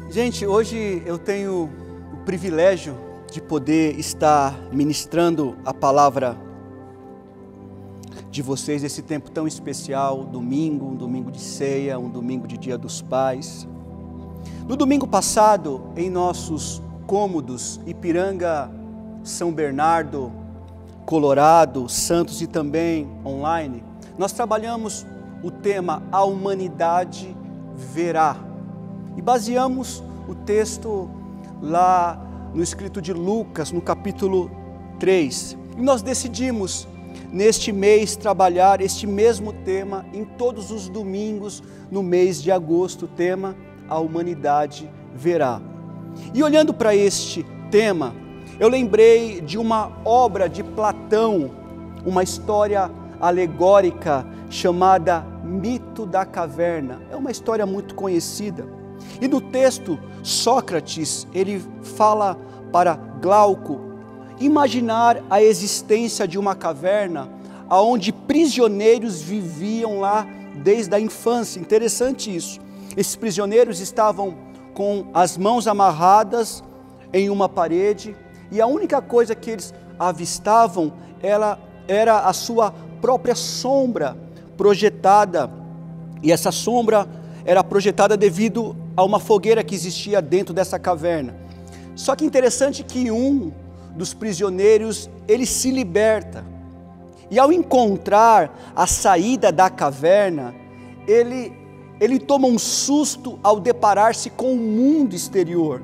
Gente, hoje eu tenho o privilégio de poder estar ministrando a palavra de vocês nesse tempo tão especial, um domingo de ceia, um domingo de Dia dos Pais. No domingo passado, em nossos cômodos, Ipiranga, São Bernardo, Colorado, Santos e também online, nós trabalhamos o tema A Humanidade Verá. E baseamos o texto lá no escrito de Lucas, no capítulo 3. E nós decidimos, neste mês, trabalhar este mesmo tema em todos os domingos, no mês de agosto, o tema A Humanidade Verá. E olhando para este tema, eu lembrei de uma obra de Platão, uma história alegórica chamada Mito da Caverna. É uma história muito conhecida. E no texto, Sócrates, ele fala para Glauco imaginar a existência de uma caverna onde prisioneiros viviam lá desde a infância. Interessante isso. Esses prisioneiros estavam com as mãos amarradas em uma parede e a única coisa que eles avistavam era a sua própria sombra projetada. E essa sombra era projetada devido a uma fogueira que existia dentro dessa caverna. Só que interessante que um dos prisioneiros, ele se liberta. E ao encontrar a saída da caverna, ele toma um susto ao deparar-se com o mundo exterior.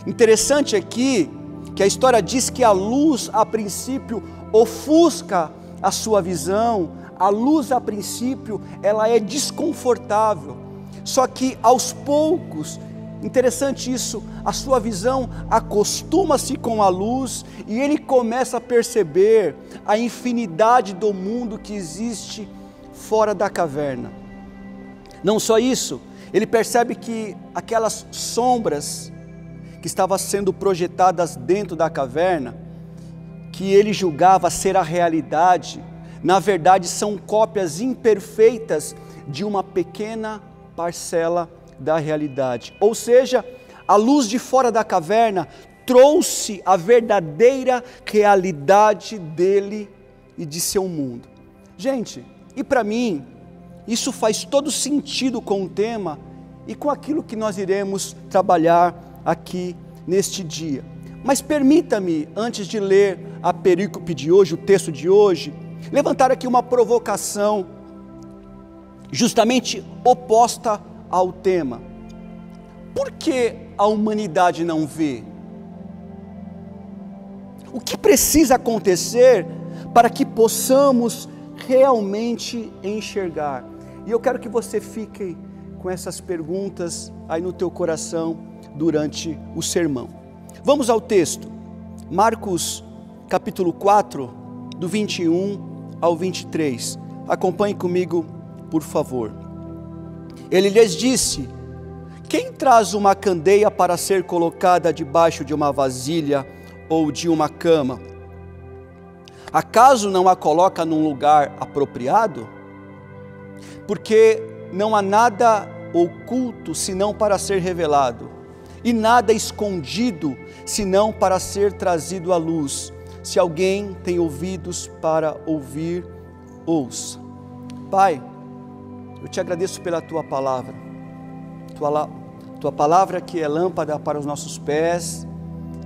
Interessante aqui que a história diz que a luz, a princípio, ofusca a sua visão. A luz, a princípio, ela é desconfortável. Só que aos poucos, interessante isso, a sua visão acostuma-se com a luz e ele começa a perceber a infinidade do mundo que existe fora da caverna. Não só isso, ele percebe que aquelas sombras que estavam sendo projetadas dentro da caverna, que ele julgava ser a realidade, na verdade são cópias imperfeitas de uma pequena parcela da realidade. Ou seja, a luz de fora da caverna trouxe a verdadeira realidade dele e de seu mundo. Gente, e para mim, isso faz todo sentido com o tema e com aquilo que nós iremos trabalhar aqui neste dia. Mas permita-me, antes de ler a perícope de hoje, o texto de hoje, levantar aqui uma provocação justamente oposta ao tema. Por que a humanidade não vê? O que precisa acontecer para que possamos realmente enxergar? E eu quero que você fique com essas perguntas aí no teu coração durante o sermão. Vamos ao texto. Marcos capítulo 4, do 21 ao 23. Acompanhe comigo, por favor. Ele lhes disse: quem traz uma candeia para ser colocada debaixo de uma vasilha ou de uma cama? Acaso não a coloca num lugar apropriado? Porque não há nada oculto senão para ser revelado, e nada escondido senão para ser trazido à luz. Se alguém tem ouvidos para ouvir, ouça. Pai, eu te agradeço pela tua palavra, tua palavra que é lâmpada para os nossos pés,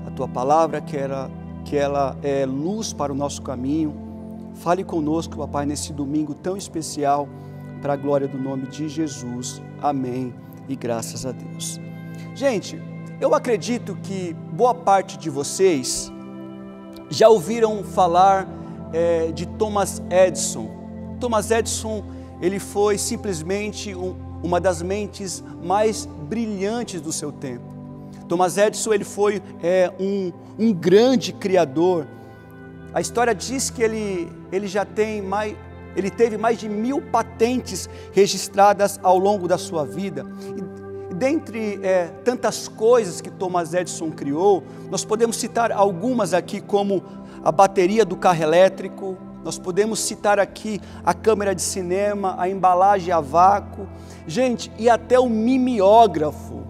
a tua palavra que ela é luz para o nosso caminho. Fale conosco, papai, nesse domingo tão especial, para a glória do nome de Jesus. Amém e graças a Deus. Gente, eu acredito que boa parte de vocês já ouviram falar de Thomas Edison. Thomas Edison, ele foi simplesmente uma das mentes mais brilhantes do seu tempo. Thomas Edison, ele foi um grande criador. A história diz que ele teve mais de 1000 patentes registradas ao longo da sua vida. E dentre tantas coisas que Thomas Edison criou, nós podemos citar algumas aqui, como a bateria do carro elétrico. Nós podemos citar aqui a câmera de cinema, a embalagem a vácuo, gente, e até o mimeógrafo.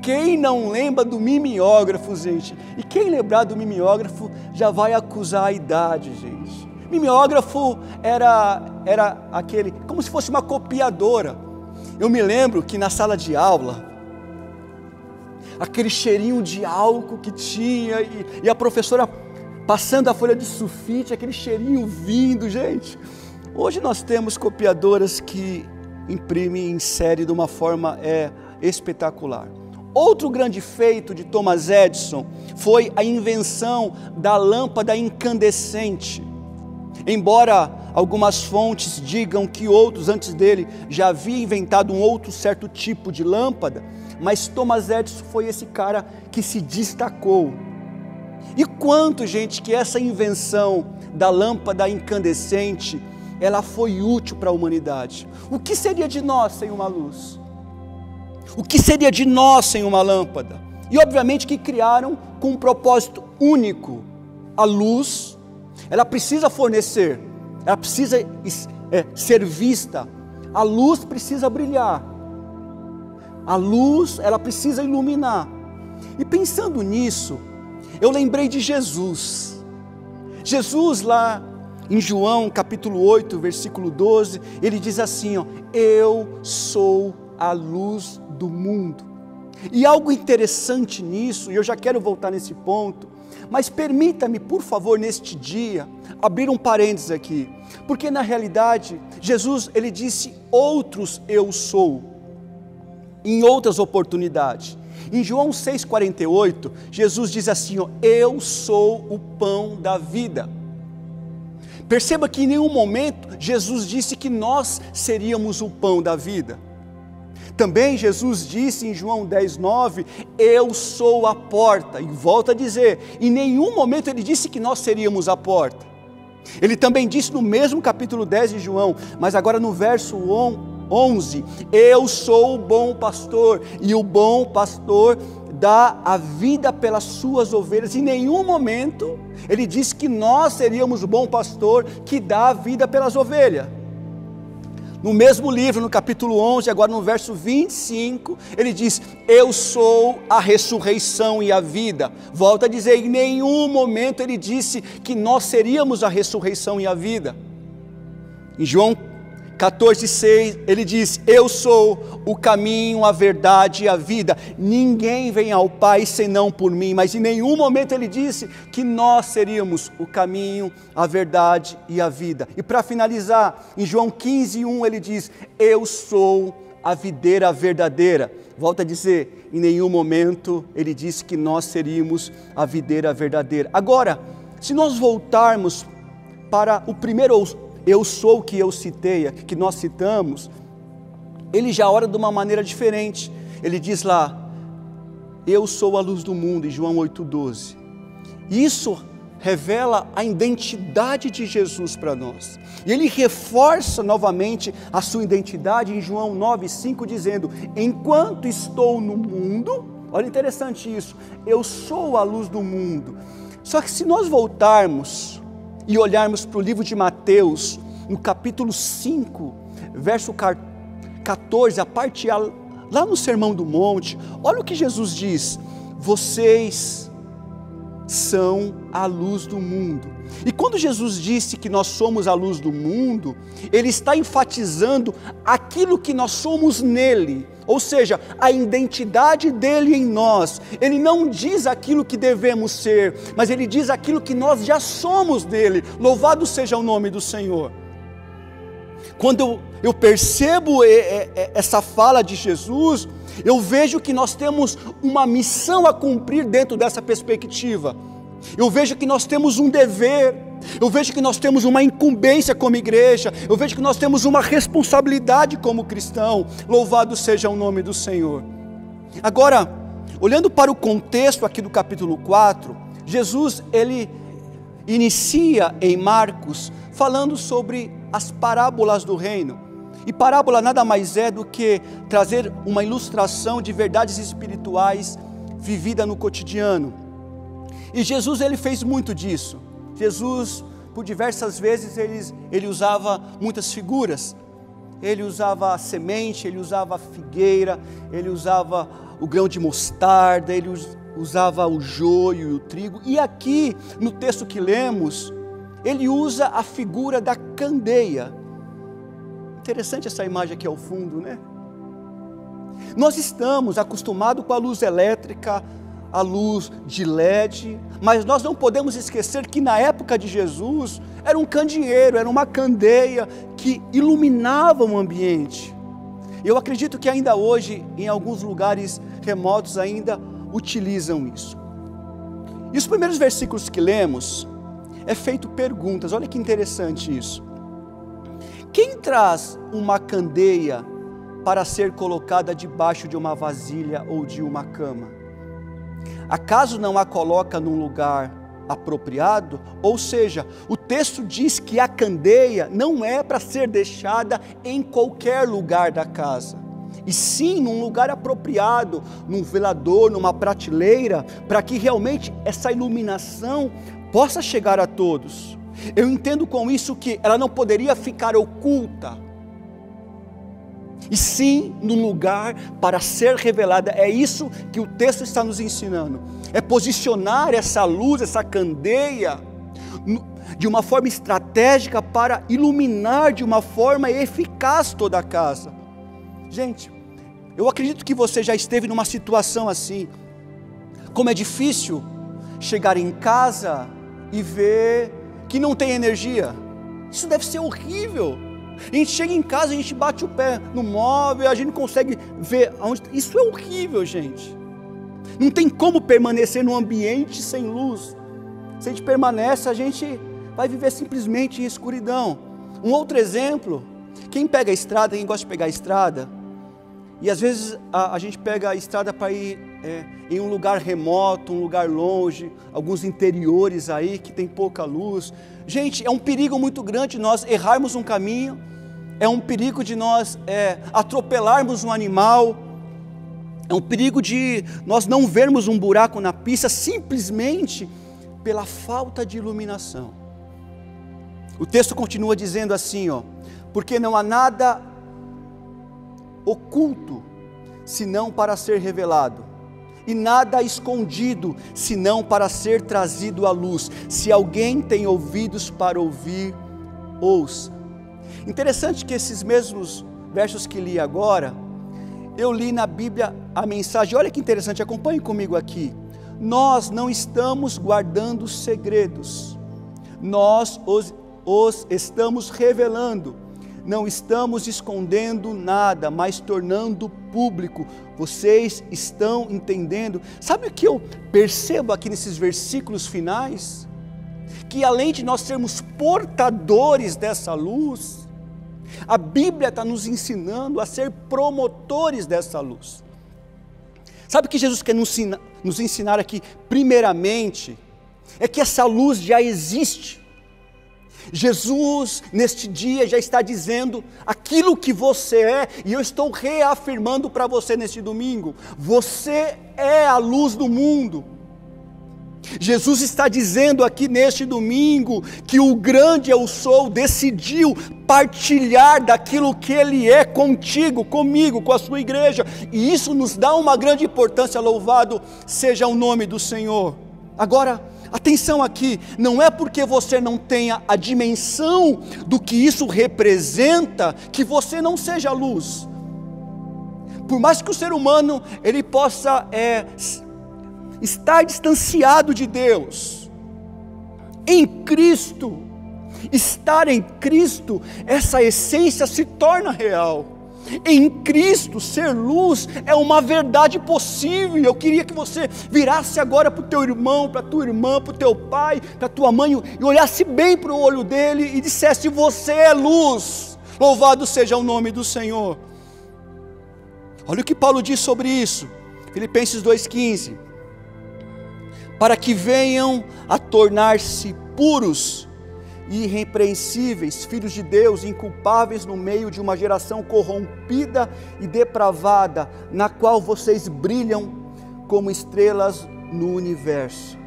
Quem não lembra do mimeógrafo, gente? E quem lembrar do mimeógrafo já vai acusar a idade, gente. Mimeógrafo era aquele, como se fosse uma copiadora. Eu me lembro que na sala de aula, aquele cheirinho de álcool que tinha, e a professora passando a folha de sulfite, aquele cheirinho vindo, gente. Hoje nós temos copiadoras que imprimem em série de uma forma espetacular. Outro grande feito de Thomas Edison foi a invenção da lâmpada incandescente. Embora algumas fontes digam que outros antes dele já haviam inventado um outro certo tipo de lâmpada, mas Thomas Edison foi esse cara que se destacou. E quanto, gente, que essa invenção da lâmpada incandescente, ela foi útil para a humanidade. O que seria de nós sem uma luz? O que seria de nós sem uma lâmpada? E obviamente que criaram com um propósito único. A luz, ela precisa fornecer, ela precisa ser vista, a luz precisa brilhar, a luz, ela precisa iluminar. E pensando nisso, eu lembrei de Jesus. Jesus lá em João capítulo 8, versículo 12, ele diz assim, ó, eu sou a luz do mundo. E algo interessante nisso, e eu já quero voltar nesse ponto, mas permita-me, por favor, neste dia, abrir um parênteses aqui, porque na realidade, Jesus, ele disse outros eu sou, em outras oportunidades. Em João 6,48, Jesus diz assim, ó, eu sou o pão da vida. Perceba que em nenhum momento Jesus disse que nós seríamos o pão da vida. Também Jesus disse em João 10,9, eu sou a porta, e volta a dizer, em nenhum momento ele disse que nós seríamos a porta. Ele também disse no mesmo capítulo 10 de João, mas agora no verso 11, eu sou o bom pastor, e o bom pastor dá a vida pelas suas ovelhas. Em nenhum momento ele disse que nós seríamos o bom pastor que dá a vida pelas ovelhas. No mesmo livro, no capítulo 11, agora no verso 25, ele diz, eu sou a ressurreição e a vida. Volta a dizer, em nenhum momento ele disse que nós seríamos a ressurreição e a vida. Em João 14,6, ele diz, eu sou o caminho, a verdade e a vida. Ninguém vem ao Pai senão por mim. Mas em nenhum momento ele disse que nós seríamos o caminho, a verdade e a vida. E para finalizar, em João 15,1 ele diz, eu sou a videira verdadeira. Volta a dizer, em nenhum momento ele disse que nós seríamos a videira verdadeira. Agora, se nós voltarmos para o primeiro eu sou que eu citei, que nós citamos, ele já ora de uma maneira diferente. Ele diz lá, eu sou a luz do mundo, em João 8,12. Isso revela a identidade de Jesus para nós. E ele reforça novamente a sua identidade em João 9,5, dizendo, enquanto estou no mundo, olha interessante isso, eu sou a luz do mundo. Só que se nós voltarmos e olharmos para o livro de Mateus, no capítulo 5, verso 14, a parte A, lá no Sermão do Monte, olha o que Jesus diz, vocês são a luz do mundo. E quando Jesus disse que nós somos a luz do mundo, ele está enfatizando aquilo que nós somos nele, ou seja, a identidade dele em nós. Ele não diz aquilo que devemos ser, mas ele diz aquilo que nós já somos nele. Louvado seja o nome do Senhor. Quando eu percebo essa fala de Jesus, eu vejo que nós temos uma missão a cumprir dentro dessa perspectiva. Eu vejo que nós temos um dever, eu vejo que nós temos uma incumbência como igreja, eu vejo que nós temos uma responsabilidade como cristão. Louvado seja o nome do Senhor. Agora, olhando para o contexto aqui do capítulo 4, Jesus, ele inicia em Marcos falando sobre as parábolas do reino. E parábola nada mais é do que trazer uma ilustração de verdades espirituais vivida no cotidiano. E Jesus, ele fez muito disso. Jesus, por diversas vezes, ele usava muitas figuras. ele usava a semente, ele usava a figueira, ele usava o grão de mostarda, ele usava o joio e o trigo. E aqui, no texto que lemos, ele usa a figura da candeia. Interessante essa imagem aqui ao fundo, né? Nós estamos acostumados com a luz elétrica, a luz de LED, mas nós não podemos esquecer que na época de Jesus era um candeeiro, era uma candeia que iluminava o ambiente. Eu acredito que ainda hoje, em alguns lugares remotos ainda utilizam isso. E os primeiros versículos que lemos, é feito perguntas, olha que interessante isso. Quem traz uma candeia para ser colocada debaixo de uma vasilha ou de uma cama? Acaso não a coloca num lugar apropriado? Ou seja, o texto diz que a candeia não é para ser deixada em qualquer lugar da casa, e sim num lugar apropriado, num velador, numa prateleira, para que realmente essa iluminação possa chegar a todos. Eu entendo com isso que ela não poderia ficar oculta, e sim num lugar para ser revelada. É isso que o texto está nos ensinando, é posicionar essa luz, essa candeia de uma forma estratégica para iluminar de uma forma eficaz toda a casa. Gente, eu acredito que você já esteve numa situação assim. Como é difícil chegar em casa e ver que não tem energia. Isso deve ser horrível. A gente chega em casa, a gente bate o pé no móvel, a gente não consegue ver aonde. Isso é horrível, gente. Não tem como permanecer num ambiente sem luz. Se a gente permanece, a gente vai viver simplesmente em escuridão. Um outro exemplo, quem pega a estrada, quem gosta de pegar a estrada, e às vezes a gente pega a estrada para ir em um lugar remoto, um lugar longe, alguns interiores aí que tem pouca luz. Gente, é um perigo muito grande nós errarmos um caminho, é um perigo de nós atropelarmos um animal, é um perigo de nós não vermos um buraco na pista simplesmente pela falta de iluminação. O texto continua dizendo assim, porque não há nada oculto senão para ser revelado, e nada escondido senão para ser trazido à luz. Se alguém tem ouvidos para ouvir, ouça. Interessante que esses mesmos versos que li agora, eu li na Bíblia a mensagem. Olha que interessante, acompanhe comigo aqui. Nós não estamos guardando segredos, nós os estamos revelando. Não estamos escondendo nada, mas tornando público. Vocês estão entendendo? Sabe o que eu percebo aqui nesses versículos finais? Que além de nós sermos portadores dessa luz, a Bíblia está nos ensinando a ser promotores dessa luz. Sabe o que Jesus quer nos ensinar aqui? Primeiramente, é que essa luz já existe. Jesus, neste dia, já está dizendo aquilo que você é, e eu estou reafirmando para você neste domingo: você é a luz do mundo. Jesus está dizendo aqui neste domingo que o grande eu sou decidiu partilhar daquilo que Ele é contigo, comigo, com a sua igreja, e isso nos dá uma grande importância. Louvado seja o nome do Senhor. Agora, atenção aqui, não é porque você não tenha a dimensão do que isso representa, que você não seja luz. Por mais que o ser humano, ele possa estar distanciado de Deus, em Cristo, estar em Cristo, essa essência se torna real. Em Cristo, ser luz é uma verdade possível. Eu queria que você virasse agora para o teu irmão, para a tua irmã, para o teu pai, para a tua mãe, e olhasse bem para o olho dele e dissesse: você é luz. Louvado seja o nome do Senhor. Olha o que Paulo diz sobre isso, Filipenses 2,15: para que venham a tornar-se puros e irrepreensíveis, filhos de Deus, inculpáveis no meio de uma geração corrompida e depravada, na qual vocês brilham como estrelas no universo.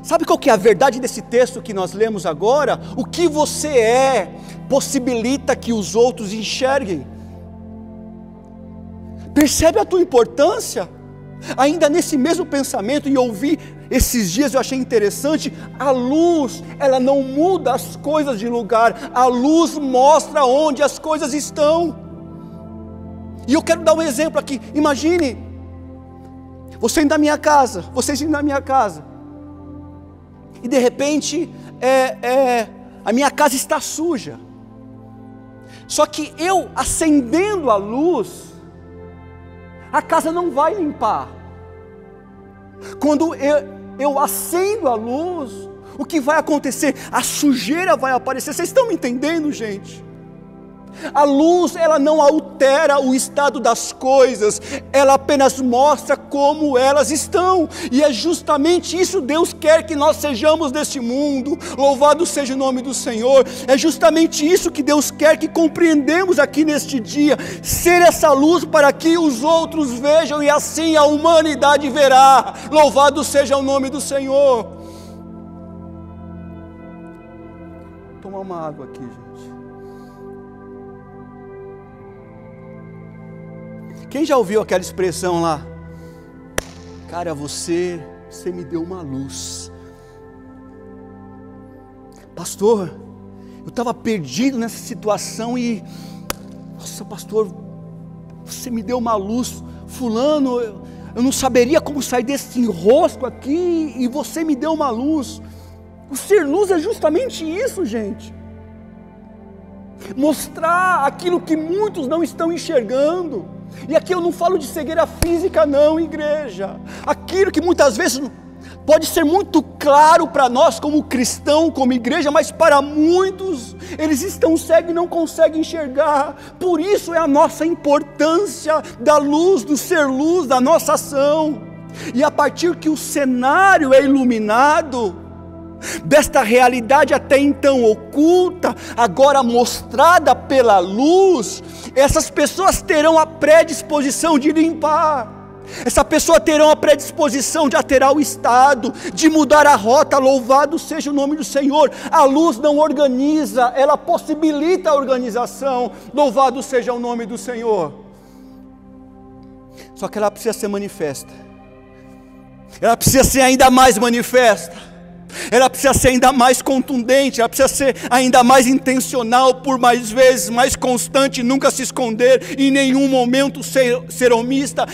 Sabe qual que é a verdade desse texto que nós lemos agora? O que você é possibilita que os outros enxerguem. Percebe a tua importância? Ainda nesse mesmo pensamento, e ouvi esses dias, eu achei interessante, a luz, ela não muda as coisas de lugar, a luz mostra onde as coisas estão. E eu quero dar um exemplo aqui. Imagine, você indo na minha casa, vocês indo na minha casa, e de repente, a minha casa está suja. Só que eu acendendo a luz, a casa não vai limpar. Quando eu acendo a luz, o que vai acontecer? A sujeira vai aparecer. Vocês estão me entendendo, gente? A luz, ela não altera o estado das coisas, ela apenas mostra como elas estão, e é justamente isso Deus quer que nós sejamos deste mundo. Louvado seja o nome do Senhor. É justamente isso que Deus quer que compreendemos aqui neste dia, ser essa luz para que os outros vejam, e assim a humanidade verá. Louvado seja o nome do Senhor. Vou tomar uma água aqui, gente. Quem já ouviu aquela expressão lá? Cara, você me deu uma luz. Pastor, eu estava perdido nessa situação e... Nossa, pastor, você me deu uma luz. Fulano, eu não saberia como sair desse enrosco aqui e você me deu uma luz. O ser luz é justamente isso, gente. Mostrar aquilo que muitos não estão enxergando. E aqui eu não falo de cegueira física não, igreja. Aquilo que muitas vezes pode ser muito claro para nós como cristão, como igreja, mas para muitos, eles estão cegos e não conseguem enxergar. Por isso é a nossa importância da luz, do ser luz, da nossa ação. E a partir que o cenário é iluminado, desta realidade até então oculta, agora mostrada pela luz, essas pessoas terão a predisposição de limpar. Essa pessoa terá a predisposição de alterar o estado, de mudar a rota. Louvado seja o nome do Senhor. A luz não organiza, ela possibilita a organização. Louvado seja o nome do Senhor. Só que ela precisa ser manifesta. Ela precisa ser ainda mais manifesta. Ela precisa ser ainda mais contundente, ela precisa ser ainda mais intencional, por mais vezes, mais constante, nunca se esconder, em nenhum momento ser omissa.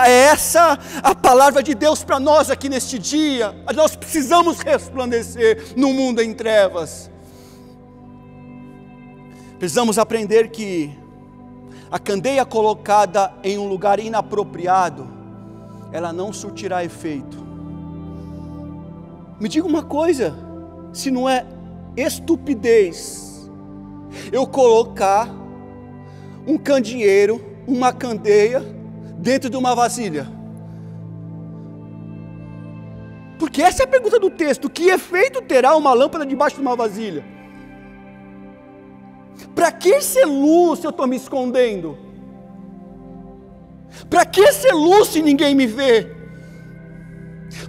É essa a palavra de Deus para nós aqui neste dia. Nós precisamos resplandecer no mundo em trevas. Precisamos aprender que a candeia colocada em um lugar inapropriado, ela não surtirá efeito. Me diga uma coisa, se não é estupidez eu colocar um candeeiro, uma candeia dentro de uma vasilha? Porque essa é a pergunta do texto: que efeito terá uma lâmpada debaixo de uma vasilha? Para que ser luz se eu estou me escondendo? Para que ser luz se ninguém me vê?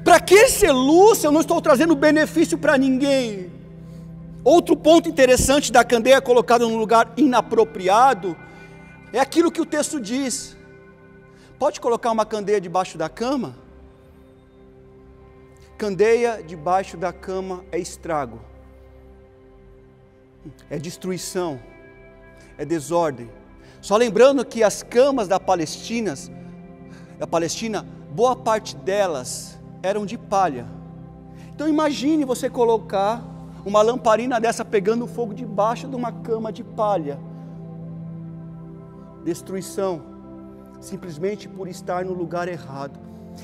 Para que ser luz se eu não estou trazendo benefício para ninguém? Outro ponto interessante da candeia colocada num lugar inapropriado é aquilo que o texto diz. Pode colocar uma candeia debaixo da cama? Candeia debaixo da cama é estrago, é destruição, é desordem. Só lembrando que as camas da Palestina, boa parte delas eram de palha. Então imagine você colocar uma lamparina dessa pegando fogo debaixo de uma cama de palha. Destruição, simplesmente por estar no lugar errado.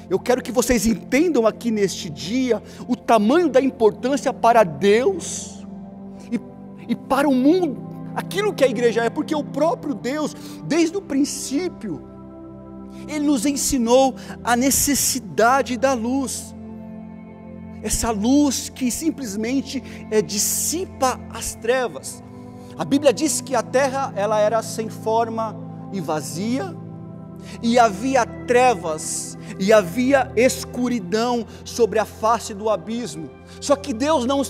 Eu quero que vocês entendam aqui neste dia o tamanho da importância para Deus e para o mundo, aquilo que a igreja é, porque o próprio Deus, desde o princípio, Ele nos ensinou a necessidade da luz. Essa luz que simplesmente dissipa as trevas. A Bíblia diz que a terra ela era sem forma e vazia, e havia trevas, e havia escuridão sobre a face do abismo. Só que Deus não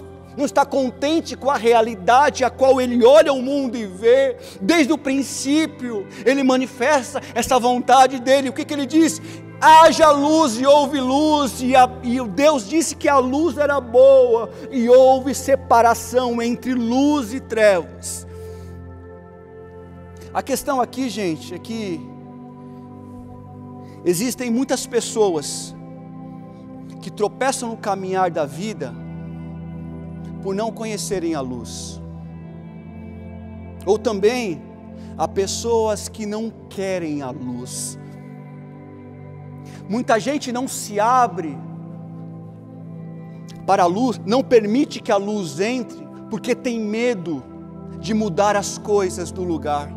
está contente com a realidade a qual Ele olha o mundo e vê. Desde o princípio Ele manifesta essa vontade dEle. O que Ele diz? Haja luz e houve luz, e Deus disse que a luz era boa, e houve separação entre luz e trevas. A questão aqui, gente, é que existem muitas pessoas que tropeçam no caminhar da vida por não conhecerem a luz. Ou também há pessoas que não querem a luz. Muita gente não se abre para a luz, não permite que a luz entre, porque tem medo de mudar as coisas do lugar.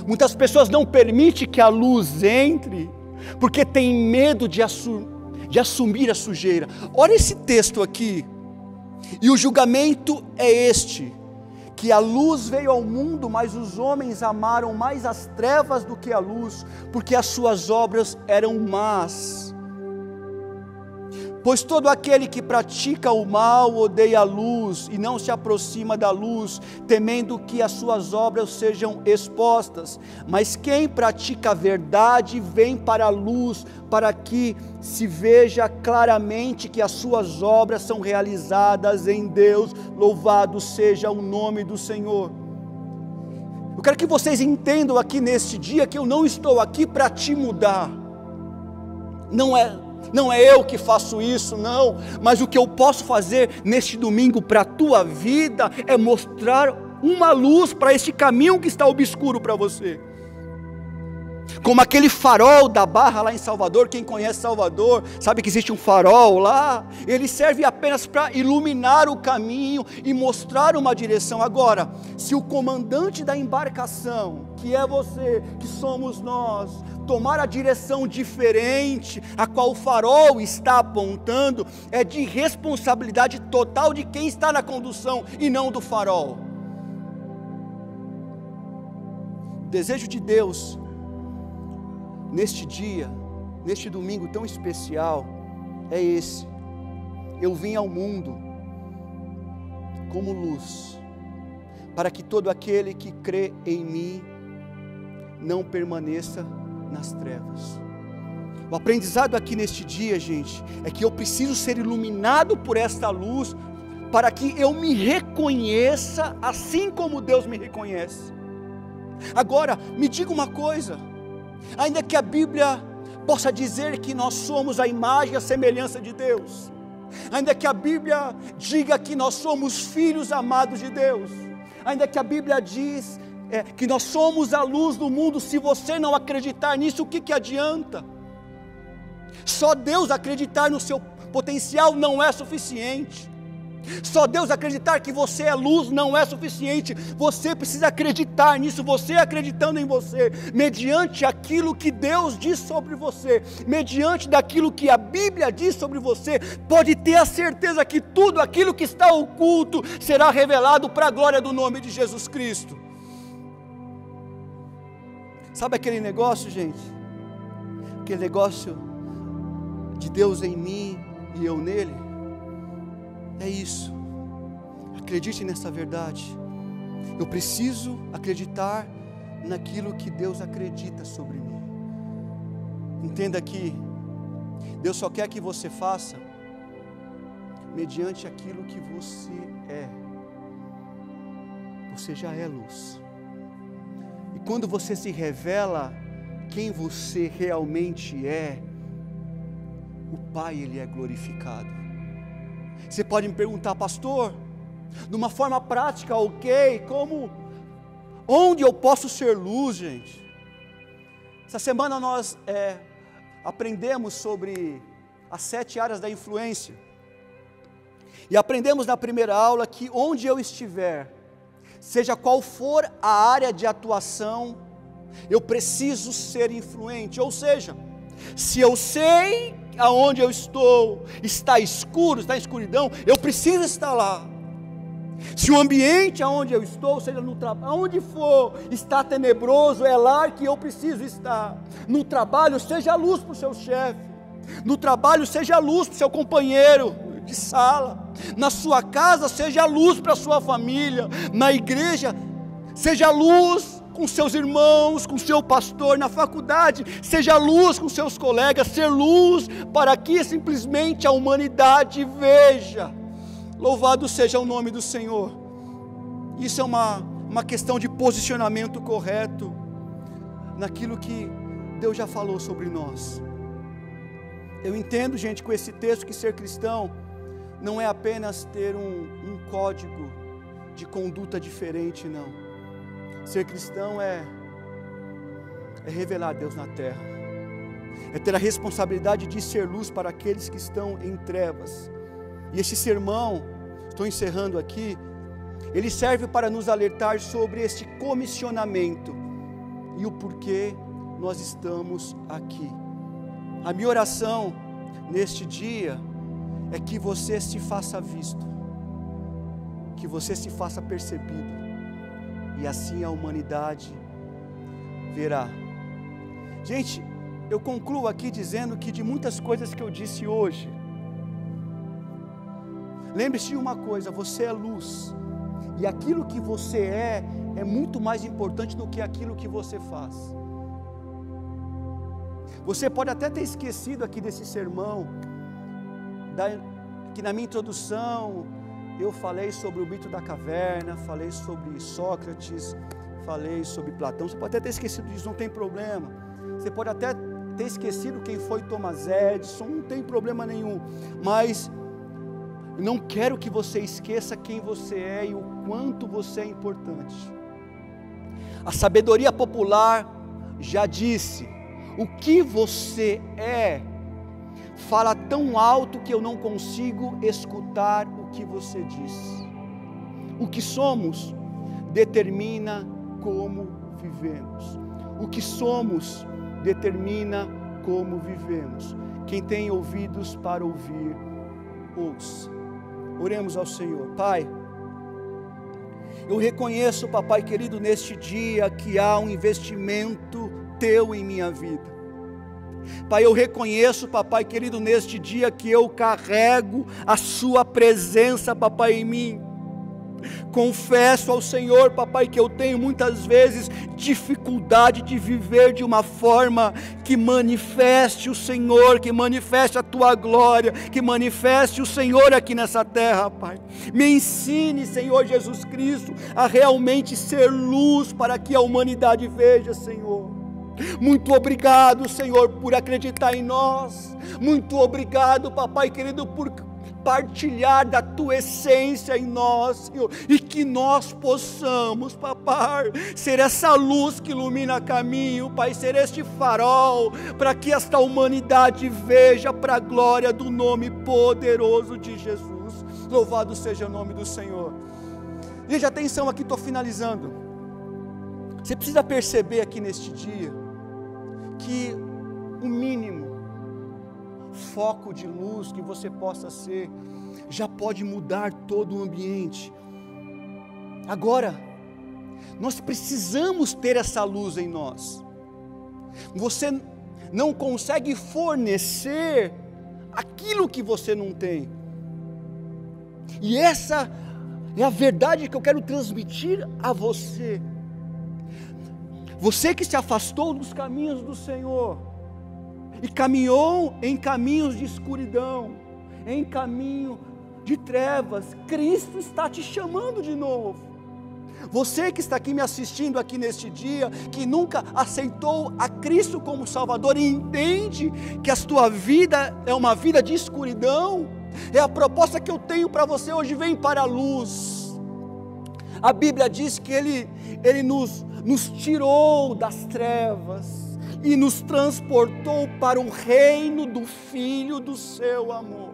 Muitas pessoas não permitem que a luz entre, porque tem medo de assumir a sujeira. Olha esse texto aqui. E o julgamento é este: que a luz veio ao mundo, mas os homens amaram mais as trevas do que a luz, porque as suas obras eram más. Pois todo aquele que pratica o mal odeia a luz e não se aproxima da luz, temendo que as suas obras sejam expostas. Mas quem pratica a verdade vem para a luz, para que se veja claramente que as suas obras são realizadas em Deus. Louvado seja o nome do Senhor. Eu quero que vocês entendam aqui neste dia que eu não estou aqui para te mudar. Não é eu que faço isso, não. Mas o que eu posso fazer neste domingo para a tua vida é mostrar uma luz para este caminho que está obscuro para você. Como aquele farol da Barra lá em Salvador. Quem conhece Salvador sabe que existe um farol lá. Ele serve apenas para iluminar o caminho e mostrar uma direção. Agora, se o comandante da embarcação, que é você, que somos nós, tomar a direção diferente a qual o farol está apontando, é de responsabilidade total de quem está na condução e não do farol. O desejo de Deus neste dia, neste domingo tão especial, é esse: eu vim ao mundo como luz, para que todo aquele que crê em mim não permaneça nas trevas. O aprendizado aqui neste dia, gente, é que eu preciso ser iluminado por esta luz, para que eu me reconheça assim como Deus me reconhece. Agora, me diga uma coisa: ainda que a Bíblia possa dizer que nós somos a imagem e a semelhança de Deus, ainda que a Bíblia diga que nós somos filhos amados de Deus, ainda que a Bíblia diz que nós somos a luz do mundo, se você não acreditar nisso, o que adianta? Só Deus acreditar no seu potencial não é suficiente. Só Deus acreditar que você é luz não é suficiente. Você precisa acreditar nisso. Você acreditando em você, mediante aquilo que Deus diz sobre você, mediante daquilo que a Bíblia diz sobre você, pode ter a certeza que tudo aquilo que está oculto será revelado para a glória do nome de Jesus Cristo. Sabe aquele negócio, gente? Aquele negócio de Deus em mim e eu nele? É isso. Acredite nessa verdade. Eu preciso acreditar naquilo que Deus acredita sobre mim. Entenda que Deus só quer que você faça mediante aquilo que você é. Você já é luz. E quando você se revela quem você realmente é, o Pai, Ele é glorificado. Você pode me perguntar: pastor, de uma forma prática, ok, onde eu posso ser luz, gente? Essa semana nós aprendemos sobre as 7 áreas da influência, e aprendemos na primeira aula que onde eu estiver, seja qual for a área de atuação, eu preciso ser influente. Ou seja, se eu sei aonde eu estou está escuro, está em escuridão, eu preciso estar lá. Se o ambiente aonde eu estou, seja no trabalho, aonde for, está tenebroso, é lá que eu preciso estar. No trabalho, seja luz para o seu chefe. No trabalho, seja luz para o seu companheiro de sala. Na sua casa, seja luz para a sua família. Na igreja, seja luz com seus irmãos, com seu pastor. Na faculdade, seja luz com seus colegas. Ser luz para que simplesmente a humanidade veja. Louvado seja o nome do Senhor. Isso é uma questão de posicionamento correto naquilo que Deus já falou sobre nós. Eu entendo, gente, com esse texto, que ser cristão não é apenas ter um código de conduta diferente, não. Ser cristão é revelar Deus na terra, é ter a responsabilidade de ser luz para aqueles que estão em trevas. E esse sermão, estou encerrando aqui, ele serve para nos alertar sobre este comissionamento e o porquê nós estamos aqui. A minha oração neste dia é que você se faça visto, que você se faça percebido, e assim a humanidade verá. Gente, eu concluo aqui dizendo que de muitas coisas que eu disse hoje, lembre-se de uma coisa: você é luz, e aquilo que você é muito mais importante do que aquilo que você faz. Você pode até ter esquecido aqui desse sermão, que na minha introdução eu falei sobre o mito da caverna, falei sobre Sócrates, falei sobre Platão. Você pode até ter esquecido disso, não tem problema. Você pode até ter esquecido quem foi Thomas Edison, não tem problema nenhum. Mas não quero que você esqueça quem você é e o quanto você é importante. A sabedoria popular já disse: o que você é fala tão alto que eu não consigo escutar o que você diz. O que somos determina como vivemos. O que somos determina como vivemos. Quem tem ouvidos para ouvir, ouça. Oremos ao Senhor. Pai, eu reconheço, papai querido, neste dia que há um investimento teu em minha vida. Pai, eu reconheço, papai querido, neste dia que eu carrego a sua presença, papai, em mim. Confesso ao Senhor, papai, que eu tenho muitas vezes dificuldade de viver de uma forma que manifeste o Senhor, que manifeste a tua glória, que manifeste o Senhor aqui nessa terra, pai. Me ensine, Senhor Jesus Cristo, a realmente ser luz para que a humanidade veja, Senhor. Muito obrigado, Senhor, por acreditar em nós. Muito obrigado, papai querido, por partilhar da tua essência em nós, Senhor, e que nós possamos, papai, ser essa luz que ilumina caminho, Pai, ser este farol, para que esta humanidade veja para a glória do nome poderoso de Jesus. Louvado seja o nome do Senhor. Gente, atenção aqui, estou finalizando. Você precisa perceber aqui neste dia, que o mínimo foco de luz que você possa ser, já pode mudar todo o ambiente. Agora, nós precisamos ter essa luz em nós. Você não consegue fornecer aquilo que você não tem. E essa é a verdade que eu quero transmitir a você. Você que se afastou dos caminhos do Senhor e caminhou em caminhos de escuridão, em caminho de trevas, Cristo está te chamando de novo. Você que está aqui me assistindo aqui neste dia, que nunca aceitou a Cristo como Salvador e entende que a tua vida é uma vida de escuridão, é a proposta que eu tenho para você hoje: vem para a luz. A Bíblia diz que Ele nos tirou das trevas e nos transportou para o reino do Filho do seu amor.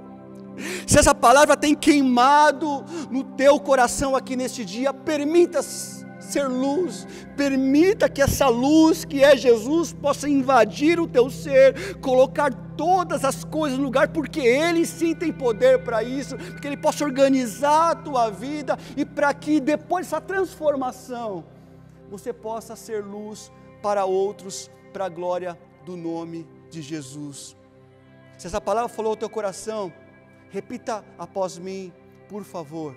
Se essa palavra tem queimado no teu coração aqui neste dia, permita ser luz. Permita que essa luz que é Jesus possa invadir o teu ser, colocar todas as coisas no lugar, porque Ele sim tem poder para isso, porque Ele possa organizar a tua vida, e para que depois dessa transformação, você possa ser luz para outros, para a glória do nome de Jesus. Se essa palavra falou ao teu coração, repita após mim, por favor.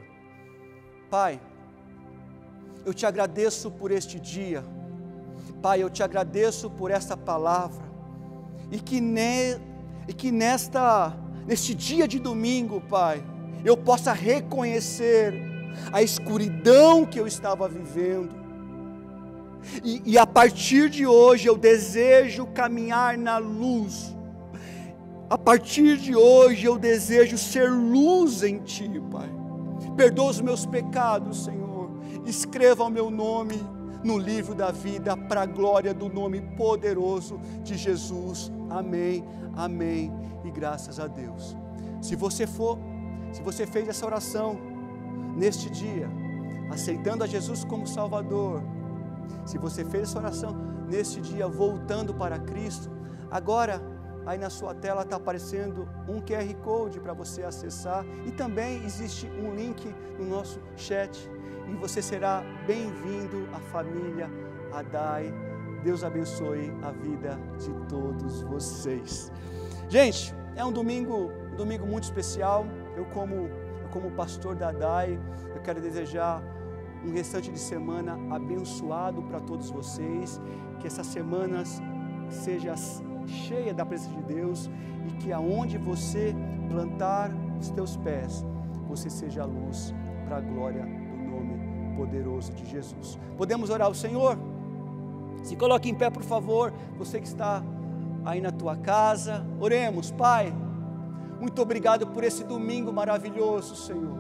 Pai, eu te agradeço por este dia. Pai, eu te agradeço por esta palavra. E que neste dia de domingo, Pai, eu possa reconhecer a escuridão que eu estava vivendo. E a partir de hoje eu desejo caminhar na luz. A partir de hoje eu desejo ser luz em Ti, Pai. Perdoa os meus pecados, Senhor. Escreva o meu nome no livro da vida, para a glória do nome poderoso de Jesus. Amém, amém e graças a Deus. Se você fez essa oração neste dia, aceitando a Jesus como Salvador, se você fez essa oração neste dia, voltando para Cristo, agora aí na sua tela está aparecendo um QR Code para você acessar, e também existe um link no nosso chat, e você será bem-vindo à família Adai. Deus abençoe a vida de todos vocês. Gente, é um domingo muito especial. Eu como pastor da Adai, eu quero desejar um restante de semana abençoado para todos vocês, que essa semana seja cheia da presença de Deus, e que aonde você plantar os teus pés, você seja a luz para a glória do nome poderoso de Jesus. Podemos orar ao Senhor? Se coloque em pé, por favor, você que está aí na tua casa. Oremos. Pai, muito obrigado por esse domingo maravilhoso, Senhor.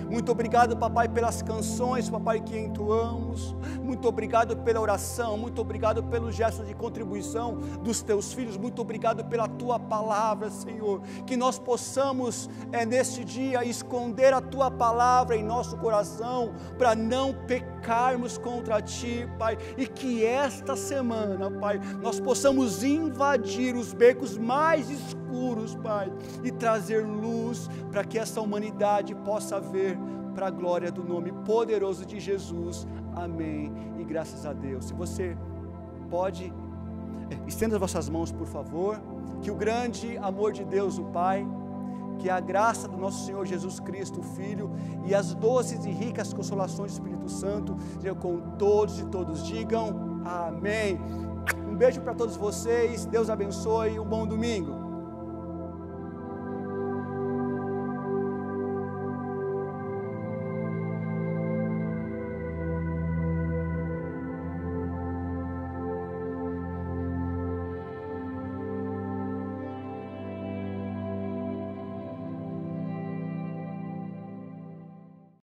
Muito obrigado, papai, pelas canções, papai, que entoamos. Muito obrigado pela oração. Muito obrigado pelos gestos de contribuição dos teus filhos. Muito obrigado pela tua palavra, Senhor. Que nós possamos, neste dia, esconder a tua palavra em nosso coração, para não pecarmos contra ti, Pai. E que esta semana, Pai, nós possamos invadir os becos mais escuros, Pai, e trazer luz para que essa humanidade possa ver, para a glória do nome poderoso de Jesus. Amém e graças a Deus. Se você pode, estenda as vossas mãos, por favor. Que o grande amor de Deus, o Pai, que a graça do nosso Senhor Jesus Cristo, o Filho, e as doces e ricas consolações do Espírito Santo sejam com todos e todos digam amém. Um beijo para todos vocês, Deus abençoe, um bom domingo.